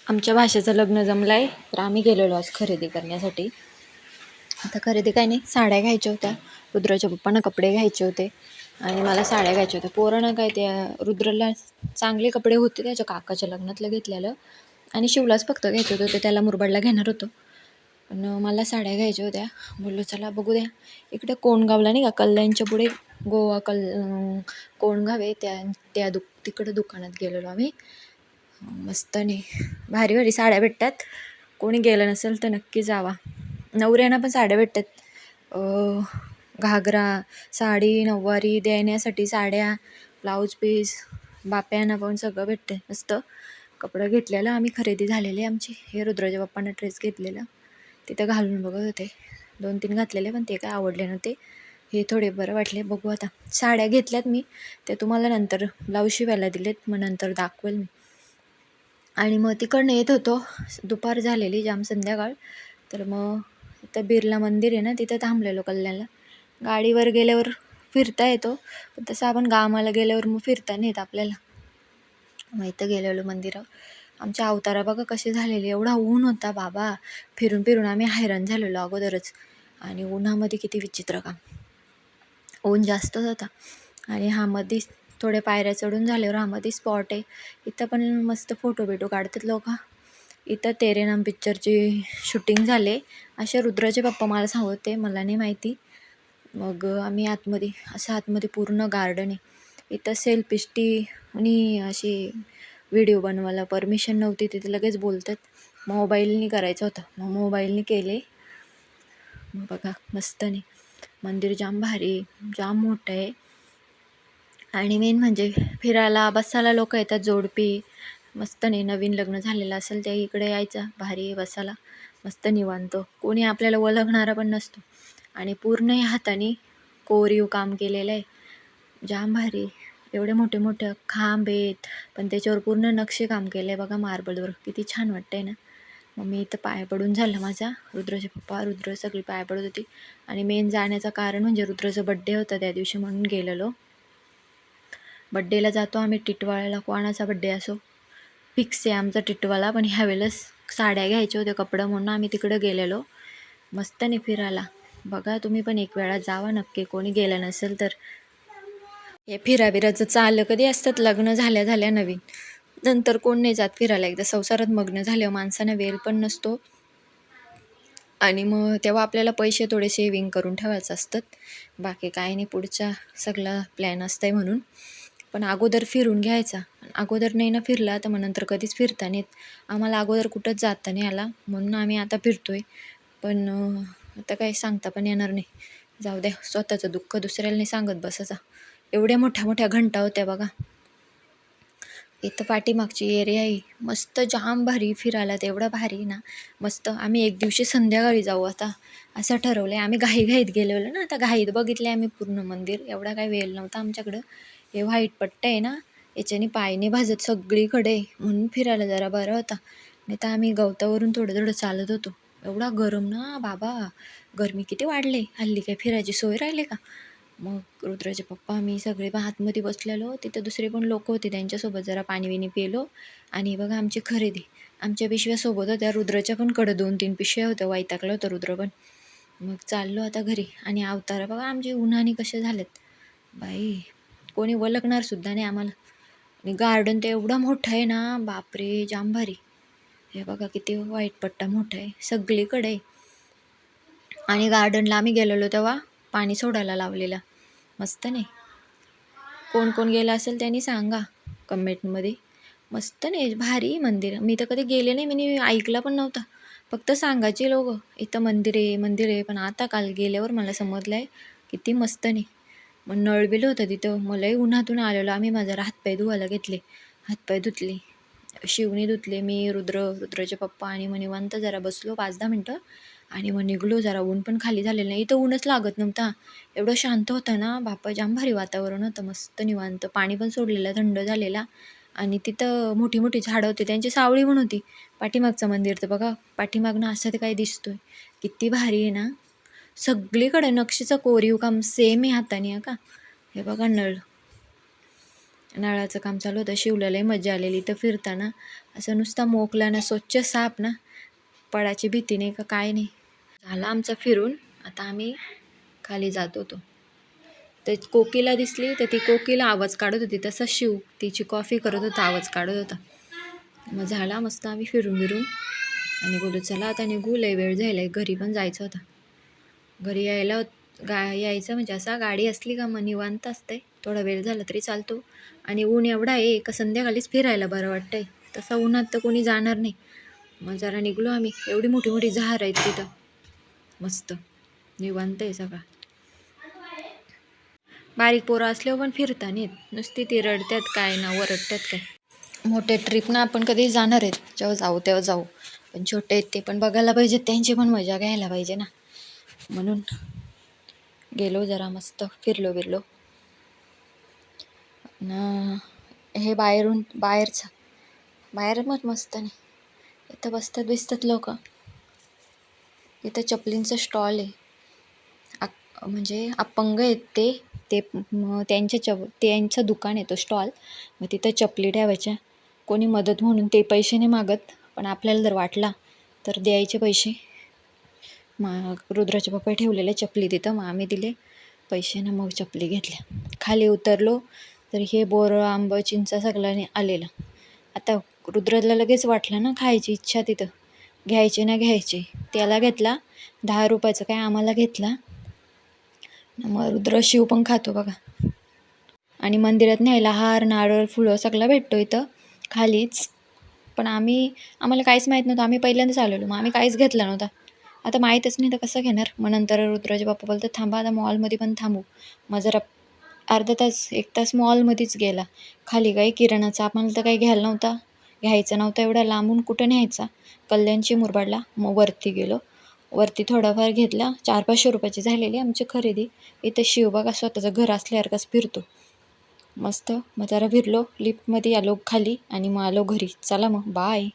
आमच्या भाषेचं लग्न जमलं आहे तर आम्ही गेलेलो आज खरेदी करण्यासाठी. आता खरेदी काही नाही, साड्या घ्यायच्या होत्या. रुद्राच्या पप्पांना कपडे घ्यायचे होते आणि मला साड्या घ्यायच्या होत्या. पोरांना काय त्या रुद्रला चांगले कपडे होते त्याच्या काकाच्या लग्नातलं घेतलेलं आणि शिवलाच फक्त घ्यायचे होते, त्याला मुरबाडला घेणार होतो. पण मला साड्या घ्यायच्या होत्या. बोललो चला बघू द्या. इकडे कोणगावला नाही का, कल्याणच्या पुढे गोवा कोणगाव आहे, त्या तिकडं दुकानात गेलेलो आम्ही. मस्त नाही, भारी भारी साड्या भेटतात. कोणी गेलं नसेल तर नक्की जावा. नवऱ्यांना पण साड्या भेटतात. घागरा, साडी, नऊवारी देण्यासाठी साड्या, ब्लाऊज पीस, बाप्यांना पण सगळं भेटते. मस्त कपडे घेतलेलं आम्ही, खरेदी झालेली आमची. हे रुद्राच्या बाप्पांना ड्रेस घेतलेला, तिथं घालून बघत होते. 2-3 घातलेले पण ते काय आवडले नव्हते. हे थोडे बरं वाटले. बघू आता. साड्या घेतल्यात मी, ते तुम्हाला नंतर ब्लाऊज शिवायला दिलेत, मग नंतर दाखवेल मी. आणि मग तिकडनं येत होतो, दुपार झालेली जाम, संध्याकाळ. तर मग इथं बिर्ला मंदिर आहे ना, तिथं थांबलेलो कल्याणला. गाडीवर गेल्यावर फिरता येतो, पण तसं आपण गावाला गेल्यावर मग फिरता नाही येत आपल्याला. मग इथं गेलेलो मंदिरावर. आमच्या अवतारा बघा कशी झालेली. एवढा ऊन होता बाबा, फिरून फिरून आम्ही हैराण झालेलो अगोदरच. आणि उन्हामध्ये किती विचित्र काम, ऊन जास्तच होता. आणि हा मध्ये थोड्या पायऱ्या चढून झाल्यावर हा मध्ये स्पॉट आहे. इथं पण मस्त फोटो बिटो काढतात लोक. इथं तेरे नाम पिक्चरची शूटिंग झाले असे रुद्राचे पप्पा मला सांगत होते, मला नाही माहिती. मग आम्ही आतमध्ये पूर्ण गार्डन आहे. इथं सेल्फी आणि अशी व्हिडिओ बनवायला परमिशन नव्हती, तिथे लगेच बोलतात. मोबाईलनी करायचं होतं, मग मोबाईलनी केले. मग बघा मस्त नाही, मंदिर जाम भारी, जाम मोठं आहे. आणि मेन म्हणजे फिरायला बसायला लोक येतात, जोडपी. मस्त नाही, नवीन लग्न झालेलं असेल ते इकडे यायचं, भारी बसायला मस्त निवांत. कोणी आपल्याला ओळखणारा पण नसतो. आणि पूर्ण हाताने कोरीव काम केलेलं आहे, जाम भारी. एवढे मोठे मोठे खांब आहेत, पण त्याच्यावर पूर्ण नक्षी काम केलं आहे बघा, मार्बलवर. किती छान वाटतंय ना. मग मी इथं पाय पडून झालं माझा. रुद्राचे पप्पा, रुद्र सगळी पाय पडत होती. आणि मेन जाण्याचं कारण म्हणजे रुद्राचा बड्डे होता त्या दिवशी, म्हणून गेलेलो. बड्डेला जातो आम्ही टिटवाळ्याला, कोणाचा बड्डे असो, फिक्स आहे आमचा टिटवाळा. पण ह्यावेळेस साड्या घ्यायच्या होत्या कपडं, म्हणून आम्ही तिकडं गेलेलो. मस्त नाही फिरायला. बघा तुम्ही पण एक वेळा जावा नक्की, कोणी गेलं नसेल तर. हे फिराबिराचं चाल कधी असतात, लग्न झाल्या नवीन. नंतर कोण नाही जात फिरायला. एकदा संसारात मग्न झाल्यावर माणसाने वेळ पण नसतो. आणि मग तेव्हा आपल्याला पैसे थोडे सेविंग करून ठेवायचं असतात. बाकी काय नाही, पुढचा सगळा प्लॅन असतंय म्हणून. पण अगोदर फिरून घ्यायचा. अगोदर नाही ना फिरला तर मग नंतर कधीच फिरता नाहीत. आम्हाला अगोदर कुठंच जाता नाही आला, म्हणून आम्ही आता फिरतोय. पण आता काही सांगता पण येणार नाही. जाऊ द्या, स्वतःचं दुःख दुसऱ्याला नाही सांगत बसायचा. एवढ्या मोठ्या मोठ्या घंटा होत्या बघा. इथं पाठीमागची एरिया आहे, मस्त जाम भारी फिरायला. तेवढं भारी ना, मस्त. आम्ही एक दिवशी संध्याकाळी जाऊ आता असं ठरवलं आहे. आम्ही घाईत गेलेलो ना, आता घाईत बघितले आम्ही पूर्ण मंदिर. एवढा काय वेळ नव्हता आमच्याकडं. हे व्हाईट पट्टा आहे ना, याच्याने पायने भाजत सगळीकडे, म्हणून फिरायला जरा बरं होता. नाही तर आम्ही गवतावरून थोडं थोडं चालत होतो. एवढा गरम ना बाबा, गरमी किती वाढले हल्ली. काय फिरायची सोय राहिली का. मग रुद्राचे पप्पा, मी सगळे आतमध्ये बसलेलो. तिथं दुसरे पण लोक होते, त्यांच्यासोबत जरा पाणी बिणी पिलो. आणि बघा आमची खरेदी, आमच्या पिशव्यासोबत होत्या, रुद्राच्या पण कडं 2-3 पिशव्या होत्या. वैतागलं होतं रुद्र पण. मग चाललो आता घरी. आणि अवतार बघा आमचे उन्हाने कसे झालेत बाई, कोणी ओळखणार सुद्धा नाही आम्हाला. आणि गार्डन तर एवढा मोठा आहे ना, बापरे जाम भारी. हे बघा किती व्हाईट पट्टा मोठा आहे सगळीकडे. आणि गार्डनला आम्ही गेलेलो तेव्हा पाणी सोडायला लावलेलं, मस्त नाही. कोण कोण गेलं असेल त्यांनी सांगा कमेंटमध्ये. मस्त नाही, भारी मंदिर. मी तर कधी गेले नाही, मी ऐकलं पण नव्हतं. फक्त सांगायचे लोक इथं मंदिर आहे. पण आता काल गेल्यावर मला समजलं आहे किती मस्त नाही. मग नळबिल होतं तिथं. मलाही उन्हातून आलेलो आम्ही, माझा हातपाय धुवायला घेतले, हातपाय धुतले, शिवणी धुतले मी, रुद्राचे पप्पा. आणि मग निवांत जरा बसलो 5-10 मिनटं. आणि मग निघलो. जरा ऊन पण खाली झालेलं नाही, इथं ऊनच लागत नव्हता. एवढं शांत होतं ना बापा, जाम भारी वातावरण होतं, मस्त निवांत. पाणी पण सोडलेलं थंड झालेला. आणि तिथं मोठी मोठी झाडं होती, त्यांची सावळी पण होती. पाठीमागचं मंदिर तर बघा, पाठीमागनं असं ते काय दिसतोय, किती भारी आहे ना. सगळीकडे नक्षीचं कोरीव काम सेम आहे हाताने का. हे बघा नळ. नळाचं काम चालू होतं. शिवल्यालाही मजा आलेली इथं फिरताना. असं नुसता मोकला ना, स्वच्छ साप ना, पडाची भीती नाही का काय नाही. झाला आमचा फिरून. आता आम्ही खाली जात होतो. ते कोकिला दिसली तर ती कोकिला आवाज काढत होती. तसा शिव तिची कॉफी करत होता, आवाज काढत होता. मग झाला मस्त आम्ही फिरून आणि बोलू चला आता निघू, लय वेळ झाला आहे, घरी पण जायचं होतं. घरी यायचं म्हणजे असा गाडी असली का मग निवांत असते, थोडा वेळ झाला तरी चालतो. आणि ऊन एवढा आहे का संध्याकाळीच फिरायला बरं वाटतंय. तसा उन्हात तर कोणी जाणार नाही. मग जरा निघलो आम्ही. एवढी मोठी मोठी झाड आहेत तिथं, मस्त निवांत आहे सगळं. बारीक पोरं असल्यावर पण फिरता नाहीत, नुसती ती रडतात काय ना वरडतात काय. मोठे ट्रिप ना आपण कधी जाणार आहेत, जेव्हा जाऊ तेव्हा जाऊ. पण छोटे आहेत ते पण बघायला पाहिजेत, त्यांची पण मजा घ्यायला पाहिजे ना. म्हणून गेलो, जरा मस्त फिरलो बिरलो ना. हे बाहेर मग मस्त नाही. इथं बसतात लोक. इथं चपलींचं स्टॉल आहे. म्हणजे अपंग आहेत ते त्यांचं दुकान आहे तो स्टॉल. मग तिथं चपली ठेवायच्या. कोणी मदत म्हणून ते पैसे नाही मागत, पण आपल्याला जर वाटला तर द्यायचे पैसे. मग रुद्राचे पप्पा ठेवलेले चपली तिथं, मग आम्ही दिले पैसे मग चपली घेतल्या. खाली उतरलो तर हे बोरं आंबं चिंचा सगळ्यांनी आलेलं. आता रुद्राला लगेच वाटलं ना, खायची इच्छा तिथं, घ्यायचे ना घ्यायचे. त्याला घेतला 10 रुपयाचा, काय आम्हाला घेतला. मग रुद्र शिव पण खातो बघा. आणि मंदिरात न्यायला हार नारळ फुलं सगळं भेटतो इथं खालीच. पण आम्हाला काहीच माहीत नव्हतं, आम्ही पहिल्यांदाच आलेलो, मग आम्ही काहीच घेतला नव्हता. आता माहीतच नाही तर कसं घेणार. मग नंतर रुद्राचे बाप्पा बोलतात थांबा आता मॉलमध्ये पण थांबू. मग जरा अर्धा तास 1 तास मॉलमध्येच गेला. खाली काही किराणाचा आम्हाला तर काही घ्यायचा नव्हता, एवढा लांबून कुठं न्यायचा. कल्याणची मुरबाडला. मग वरती गेलो, वरती थोडाफार घेतला. 400-500 रुपयाची झालेली आमची खरेदी. इथं शिव बघा स्वतःचं घर असल्यावर कसं फिरतो मस्त. मग जरा फिरलो, लिफ्टमध्ये आलो खाली आणि मग आलो घरी. चला मग बाय.